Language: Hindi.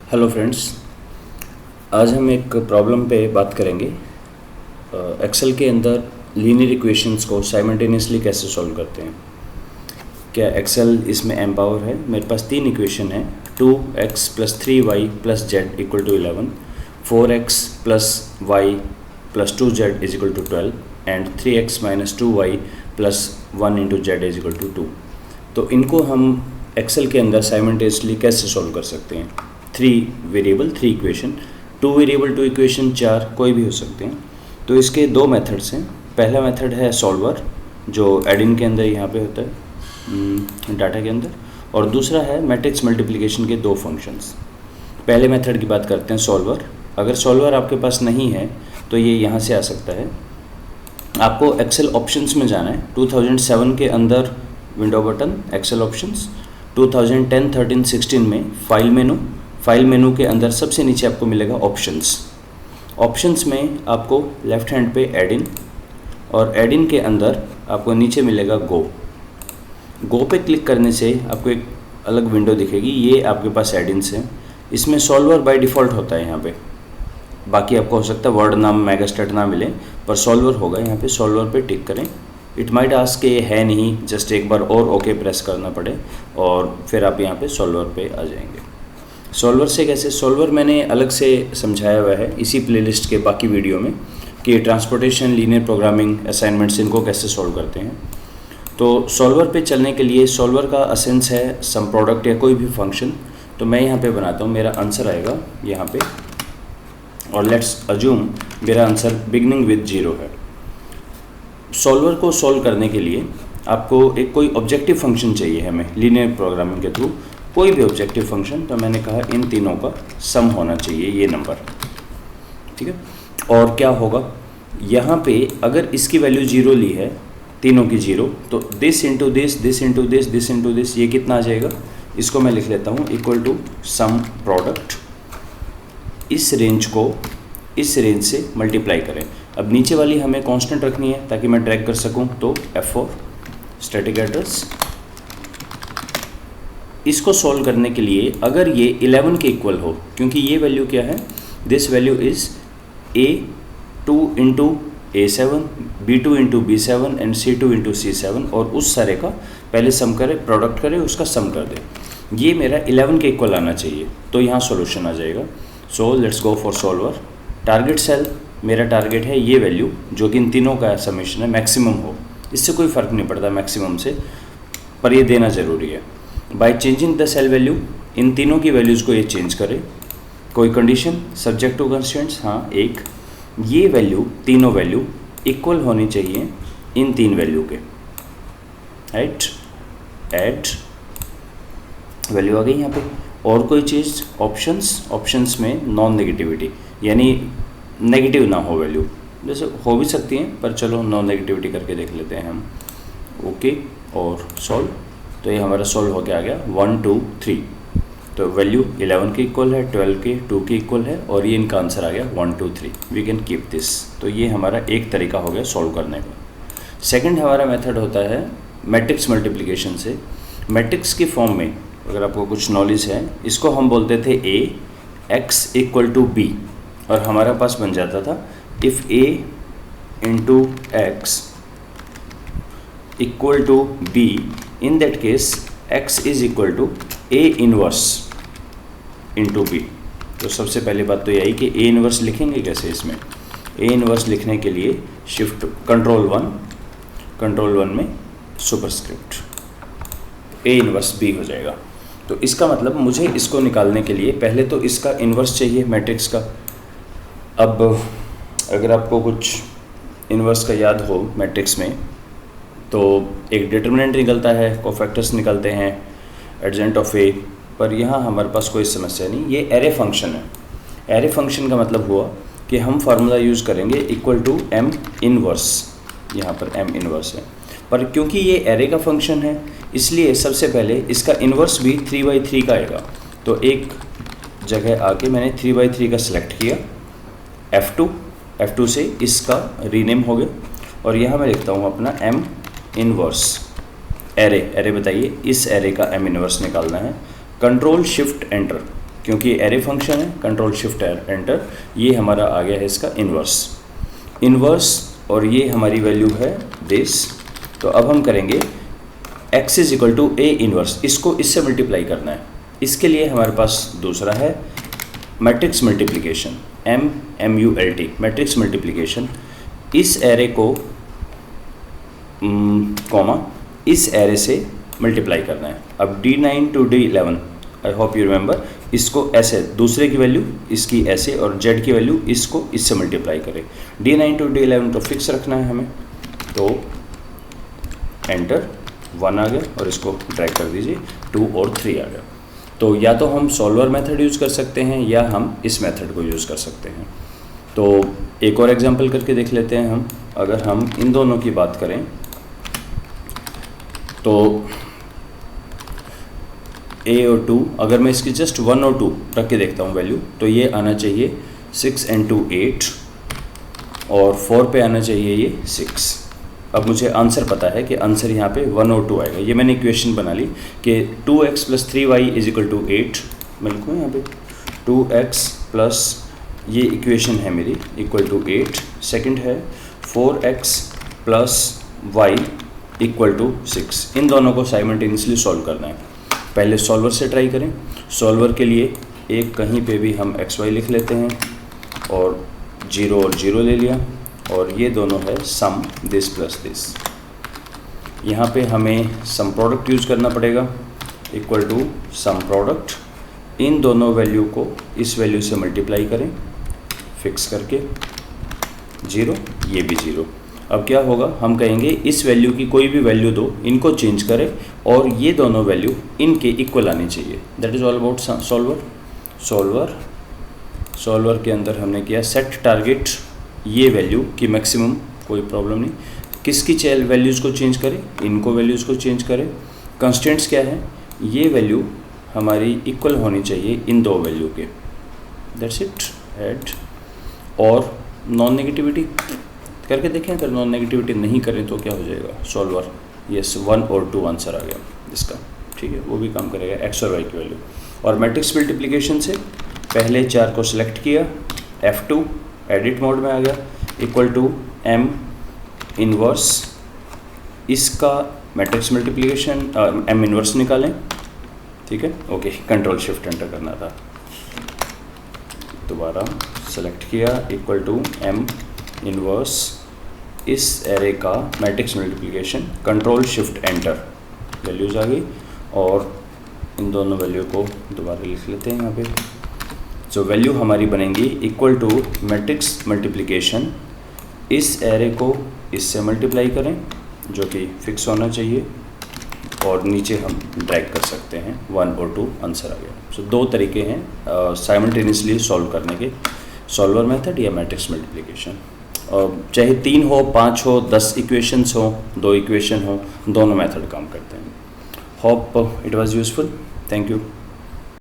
हेलो फ्रेंड्स, आज हम एक प्रॉब्लम पे बात करेंगे। एक्सेल के अंदर लीनियर इक्वेशंस को साइमल्टेनियसली कैसे सॉल्व करते हैं। क्या एक्सेल इसमें एम्पावर है? मेरे पास तीन इक्वेशन है। 2x + 3y + z = 11, 4x + y + 2z = 12 and 3x - 2y + 1 × z = 2। तो इनको हम एक्सेल के अंदर साइमल्टेनियसली कैसे सॉल्व कर सकते हैं। 3 वेरिएबल 3 इक्वेशन, 2 वेरिएबल 2 इक्वेशन, 4 कोई भी हो सकते हैं। तो इसके दो मेथड्स हैं। पहला मेथड है सॉल्वर, जो एडिन के अंदर यहाँ पे होता है डाटा के अंदर, और दूसरा है मैट्रिक्स मल्टीप्लिकेशन के दो फंक्शंस। पहले मेथड की बात करते हैं, सॉल्वर। अगर सॉल्वर आपके पास नहीं है तो ये यहाँ से आ सकता है। आपको एक्सेल ऑप्शंस में जाना है। 2007 के अंदर विंडो बटन एक्सेल ऑप्शंस, 2010, 13, 16 में फाइल मेनू के अंदर सबसे नीचे आपको मिलेगा ऑप्शंस में आपको लेफ्ट हैंड पे एडिन, और एडिन के अंदर आपको नीचे मिलेगा गो पे क्लिक करने से आपको एक अलग विंडो दिखेगी। ये आपके पास एडिन्स हैं। इसमें सॉल्वर बाय डिफ़ॉल्ट होता है यहाँ पे। बाकी आपको हो सकता है वर्ड नाम मेगास्टार्ट ना मिले, पर सॉल्वर होगा। यहाँ पे सॉल्वर पे टिक करें। इट माइट आस्क के है नहीं, जस्ट एक बार और ओके प्रेस करना पड़े और फिर आप यहाँ पे सॉल्वर पे आ जाएंगे। सॉल्वर से कैसे? सॉल्वर मैंने अलग से समझाया हुआ है इसी प्लेलिस्ट के बाकी वीडियो में कि ट्रांसपोर्टेशन, लीनियर प्रोग्रामिंग, असाइनमेंट्स इनको कैसे सॉल्व करते हैं। तो सॉल्वर पे चलने के लिए सॉल्वर का असेंस है सम प्रोडक्ट या कोई भी फंक्शन। तो मैं यहाँ पे बनाता हूँ, मेरा आंसर आएगा यहाँ पे, और लेट्स अज्यूम मेरा आंसर बिगनिंग विद 0 है। सॉल्वर को सॉल्व करने के लिए आपको एक कोई ऑब्जेक्टिव फंक्शन चाहिए हमें लीनियर प्रोग्रामिंग के थ्रू, कोई भी ऑब्जेक्टिव फंक्शन। तो मैंने कहा इन तीनों का सम होना चाहिए, ये नंबर, ठीक है। और क्या होगा यहाँ पे, अगर इसकी वैल्यू 0 ली है, तीनों की 0, तो this into this, this into this, this into this, ये कितना आ जाएगा? इसको मैं लिख लेता हूँ इक्वल टू सम प्रोडक्ट। इस रेंज को इस रेंज से मल्टीप्लाई करें। अब नीचे वाली हमें कांस्टेंट रखनी है ताकि मैं ड्रैग कर सकूं। तो F4 स्टैटिक एड्रेस। इसको सॉल्व करने के लिए अगर ये 11 के इक्वल हो, क्योंकि ये वैल्यू क्या है, this value is A2 × A7, B2 × B7 and C2 × C7, और उस सारे का पहले सम करे, प्रोडक्ट करे, उसका सम कर दे। ये मेरा 11 के इक्वल आना चाहिए, तो यहाँ सॉल्यूशन आ जाएगा। So let's go for solver. Target cell, मेरा टारगेट है ये वैल्यू जो कि इन तीनों का समेशन है, मैक्सिमम हो। इससे कोई फ़र्क नहीं पड़ता मैक्सिमम से, पर ये देना ज़रूरी है। By changing the cell value, इन तीनों की वैल्यूज़ को ये चेंज करे। कोई कंडीशन सब्जेक्ट टू कंस्ट्रेंट्स, हाँ एक, ये वैल्यू, तीनों वैल्यू इक्वल होनी चाहिए इन तीन वैल्यू के, राइट। ऐड वैल्यू आ गई यहाँ पे। और कोई चीज़, ऑप्शंस में नॉन नेगेटिविटी, यानी नेगेटिव ना हो वैल्यू, जैसे हो भी सकती हैं, पर चलो नॉन नेगेटिविटी करके देख लेते हैं हम। ओके, और सॉल्व। तो ये हमारा सॉल्व हो के आ गया 1 2 3। तो वैल्यू 11 के इक्वल है, 12 के, 2 के इक्वल है, और ये इनका आंसर आ गया 1 2 3। We can keep this. तो ये हमारा एक तरीका हो गया सॉल्व करने का। सेकंड हमारा मेथड होता है मैट्रिक्स मल्टीप्लिकेशन से। मैट्रिक्स की फॉर्म में अगर आपको कुछ नॉलेज है, इसको हम बोलते थे x = b, और हमारा पास बन जाता था if a × x = b, in that case x = a inverse × b। तो सबसे पहली बात तो यही कि a इनवर्स लिखेंगे कैसे। इसमें a इनवर्स लिखने के लिए शिफ्ट कंट्रोल 1 में सुपरस्क्रिप्ट a इनवर्स b हो जाएगा। तो इसका मतलब मुझे इसको निकालने के लिए पहले तो इसका इन्वर्स चाहिए मैट्रिक्स का। अब अगर आपको कुछ इन्वर्स का याद हो मैट्रिक्स में, तो एक डिटर्मिनेंट निकलता है, कोफैक्टर्स निकलते हैं, एडजेंट ऑफ ए, पर यहाँ हमारे पास कोई समस्या नहीं। ये एरे फंक्शन है। एरे फंक्शन का मतलब हुआ कि हम फार्मूला यूज़ करेंगे इक्वल टू m इनवर्स। यहाँ पर m इनवर्स है, पर क्योंकि ये एरे का फंक्शन है इसलिए सबसे पहले इसका इन्वर्स भी 3/3 का आएगा। तो एक जगह आके मैंने 3/3 का सिलेक्ट किया, F2 से इसका रीनेम हो गया, और यहाँ मैं लिखता हूँ अपना m इनवर्स एरे। बताइए इस एरे का m इनवर्स निकालना है। कंट्रोल शिफ्ट एंटर, क्योंकि एरे फंक्शन है, कंट्रोल शिफ्ट एंटर, ये हमारा आ गया है इसका इन्वर्स और ये हमारी वैल्यू है दिस। तो अब हम करेंगे x is equal to A inverse, इसको इससे मल्टीप्लाई करना है। इसके लिए हमारे पास दूसरा है matrix multiplication, MULT, matrix multiplication. इस एरे को कॉमा इस एरे से मल्टीप्लाई करना है। अब D9 to D11, I hope you remember, इसको ऐसे दूसरे की वैल्यू इसकी ऐसे और z की वैल्यू इसको इससे मल्टीप्लाई करें। D9 to D11 तो फिक्स रखना है हमें, तो एंटर 1 आ गया और इसको ड्रैग कर दीजिए, 2 और 3 आ गया। तो या तो हम सॉल्वर मेथड यूज़ कर सकते हैं या हम इस मेथड को यूज़ कर सकते हैं। तो एक और एग्जांपल करके देख लेते हैं हम। अगर हम इन दोनों की बात करें तो a और 2, अगर मैं इसकी जस्ट 1 और 2 रख के देखता हूँ वैल्यू, तो ये आना चाहिए 6 and 2 8 और 4 पे आना चाहिए ये 6। अब मुझे आंसर पता है कि आंसर यहाँ पे 1 और 2 आएगा। ये मैंने इक्वेशन बना ली कि 2x + 3y = 8, मैं लिखूँ यहाँ पे 2x प्लस, ये इक्वेशन है मेरी, इक्वल टू 8। सेकंड है 4x + y = 6। इन दोनों को साइमल्टेनियसली सॉल्व करना है। पहले सॉल्वर से ट्राई करें। सॉल्वर के लिए एक कहीं पे भी हम xy लिख लेते हैं और 0 और 0 ले लिया, और ये दोनों है सम दिस प्लस दिस। यहाँ पे हमें सम प्रोडक्ट यूज़ करना पड़ेगा, इक्वल टू सम प्रोडक्ट। इन दोनों वैल्यू को इस वैल्यू से मल्टीप्लाई करें फिक्स करके, 0, ये भी 0। अब क्या होगा, हम कहेंगे इस वैल्यू की कोई भी वैल्यू दो, इनको चेंज करें और ये दोनों वैल्यू इनके इक्वल आनी चाहिए। That is all about solver के अंदर हमने किया सेट टारगेट, ये वैल्यू की मैक्सिमम, कोई प्रॉब्लम नहीं। किसकी वैल्यूज़ को चेंज करें, इनको वैल्यूज़ को चेंज करें। कंस्टेंट्स क्या है, ये वैल्यू हमारी इक्वल होनी चाहिए इन दो वैल्यू के, दैट्स इट। ऐड और नॉन नेगेटिविटी करके देखें, अगर नॉन नेगेटिविटी नहीं करें तो क्या हो जाएगा, सॉल्वर यस 1 और 2 आंसर आ गया इसका, ठीक है, वो भी काम करेगा x और y की वैल्यू। और मैट्रिक्स मल्टीप्लिकेशन से पहले 4 को सिलेक्ट किया, F2 एडिट मोड में आ गया, इक्वल टू M इन्वर्स, इसका मैट्रिक्स मल्टीप्लिकेशन M इन्वर्स निकालें, ठीक है, ओके, कंट्रोल शिफ्ट एंटर करना था, दोबारा सेलेक्ट किया, इक्वल टू M इन्वर्स, इस एरे का matrix multiplication, control shift enter, values आ गई। और इन दोनों वैल्यू को दोबारा लिख लेते हैं यहाँ पे। सो वैल्यू हमारी बनेंगी इक्वल टू मैट्रिक्स मल्टीप्लिकेशन, इस एरे को इससे मल्टीप्लाई करें जो कि फिक्स होना चाहिए, और नीचे हम ड्रैग कर सकते हैं, 1 और 2 आंसर आ गया। सो 2 तरीके हैं साइमल्टेनियसली सॉल्व करने के, सॉल्वर मेथड या मैट्रिक्स मल्टीप्लिकेशन। चाहे 3 हो, 5 हो, 10 इक्वेशंस हो, 2 इक्वेशन हो, दोनों मेथड काम करते हैं। Hope it was useful, thank you.